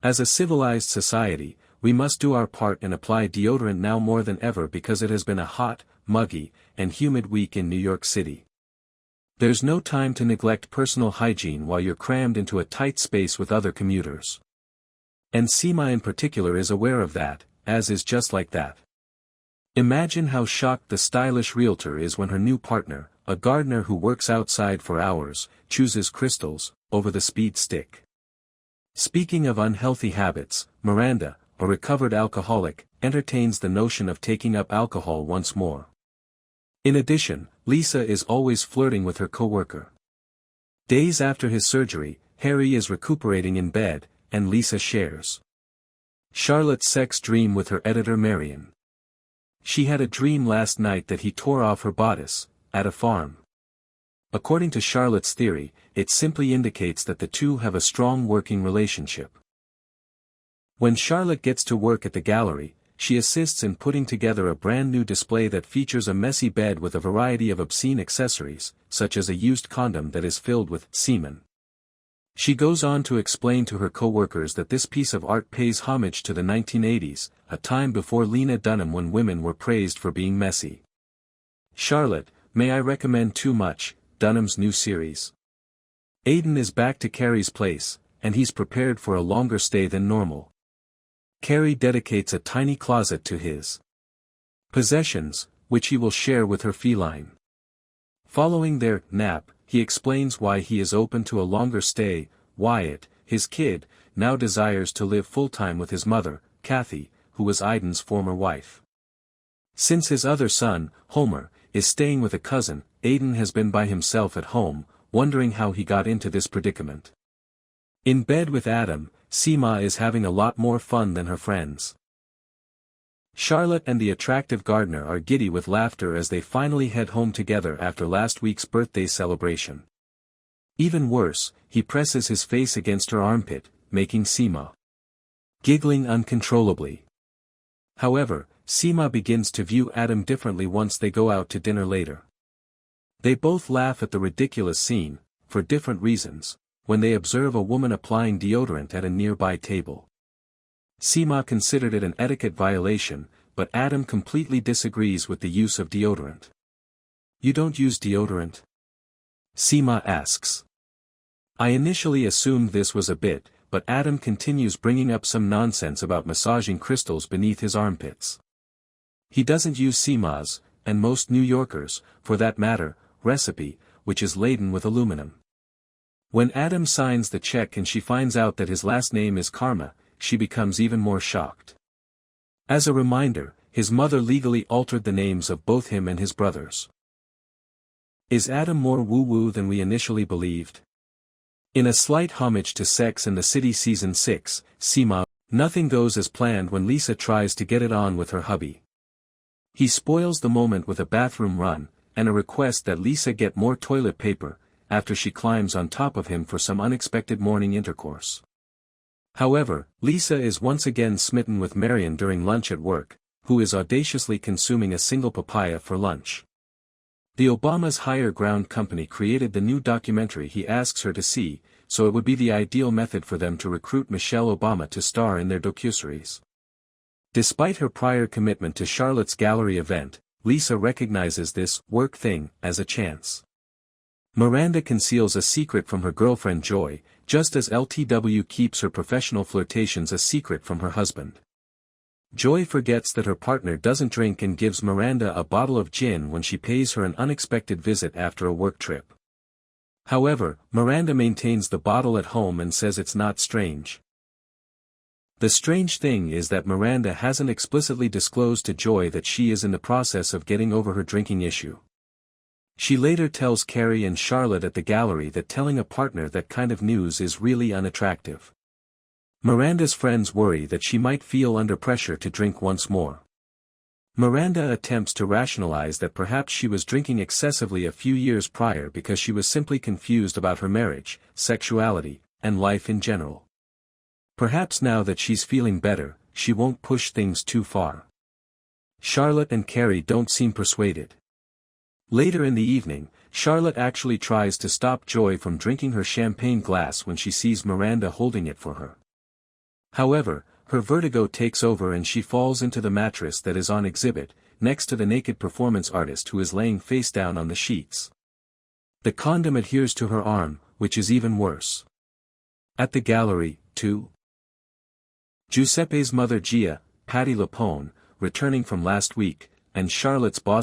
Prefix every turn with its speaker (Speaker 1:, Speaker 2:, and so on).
Speaker 1: As a civilized society, we must do our part and apply deodorant now more than ever because it has been a hot, muggy, and humid week in New York City. There's no time to neglect personal hygiene while you're crammed into a tight space with other commuters. And Seema in particular is aware of that, as is Just Like That. Imagine how shocked the stylish realtor is when her new partner, a gardener who works outside for hours, chooses crystals over the speed stick. Speaking of unhealthy habits, Miranda, a recovered alcoholic, entertains the notion of taking up alcohol once more. In addition, Lisa is always flirting with her coworker. Days after his surgery, Harry is recuperating in bed, and Lisa shares Charlotte's sex dream with her editor Marion. She had a dream last night that he tore off her bodice, at a farm. According to Charlotte's theory, it simply indicates that the two have a strong working relationship. When Charlotte gets to work at the gallery, she assists in putting together a brand new display that features a messy bed with a variety of obscene accessories, such as a used condom that is filled with semen. She goes on to explain to her coworkers that this piece of art pays homage to the 1980s, a time before Lena Dunham when women were praised for being messy. Charlotte, may I recommend Too Much, Dunham's new series? Aidan is back to Carrie's place, and he's prepared for a longer stay than normal. Carrie dedicates a tiny closet to his possessions, which he will share with her feline. Following their nap, he explains why he is open to a longer stay. Wyatt, his kid, now desires to live full-time with his mother, Kathy, who was Aidan's former wife. Since his other son, Homer, is staying with a cousin, Aidan has been by himself at home, wondering how he got into this predicament. In bed with Adam, Seema is having a lot more fun than her friends. Charlotte and the attractive gardener are giddy with laughter as they finally head home together after last week's birthday celebration. Even worse, he presses his face against her armpit, making Seema giggling uncontrollably. However, Seema begins to view Adam differently once they go out to dinner later. They both laugh at the ridiculous scene, for different reasons, when they observe a woman applying deodorant at a nearby table. Seema considered it an etiquette violation, but Adam completely disagrees with the use of deodorant. "You don't use deodorant?" Seema asks. I initially assumed this was a bit, but Adam continues bringing up some nonsense about massaging crystals beneath his armpits. He doesn't use Seema's, and most New Yorkers, for that matter, recipe, which is laden with aluminum. When Adam signs the check and she finds out that his last name is Karma, she becomes even more shocked. As a reminder, his mother legally altered the names of both him and his brothers. Is Adam more woo-woo than we initially believed? In a slight homage to Sex and the City Season 6, Seema, nothing goes as planned when Lisa tries to get it on with her hubby. He spoils the moment with a bathroom run, and a request that Lisa get more toilet paper, after she climbs on top of him for some unexpected morning intercourse. However, Lisa is once again smitten with Marion during lunch at work, who is audaciously consuming a single papaya for lunch. The Obama's Higher Ground Company created the new documentary he asks her to see, so it would be the ideal method for them to recruit Michelle Obama to star in their docuseries. Despite her prior commitment to Charlotte's gallery event, Lisa recognizes this work thing as a chance. Miranda conceals a secret from her girlfriend Joy, just as LTW keeps her professional flirtations a secret from her husband. Joy forgets that her partner doesn't drink and gives Miranda a bottle of gin when she pays her an unexpected visit after a work trip. However, Miranda maintains the bottle at home and says it's not strange. The strange thing is that Miranda hasn't explicitly disclosed to Joy that she is in the process of getting over her drinking issue. She later tells Carrie and Charlotte at the gallery that telling a partner that kind of news is really unattractive. Miranda's friends worry that she might feel under pressure to drink once more. Miranda attempts to rationalize that perhaps she was drinking excessively a few years prior because she was simply confused about her marriage, sexuality, and life in general. Perhaps now that she's feeling better, she won't push things too far. Charlotte and Carrie don't seem persuaded. Later in the evening, Charlotte actually tries to stop Joy from drinking her champagne glass when she sees Miranda holding it for her. However, her vertigo takes over and she falls into the mattress that is on exhibit, next to the naked performance artist who is laying face down on the sheets. The condom adheres to her arm, which is even worse. At the gallery, too. Giuseppe's mother Gia, Patti LuPone, returning from last week, and Charlotte's boss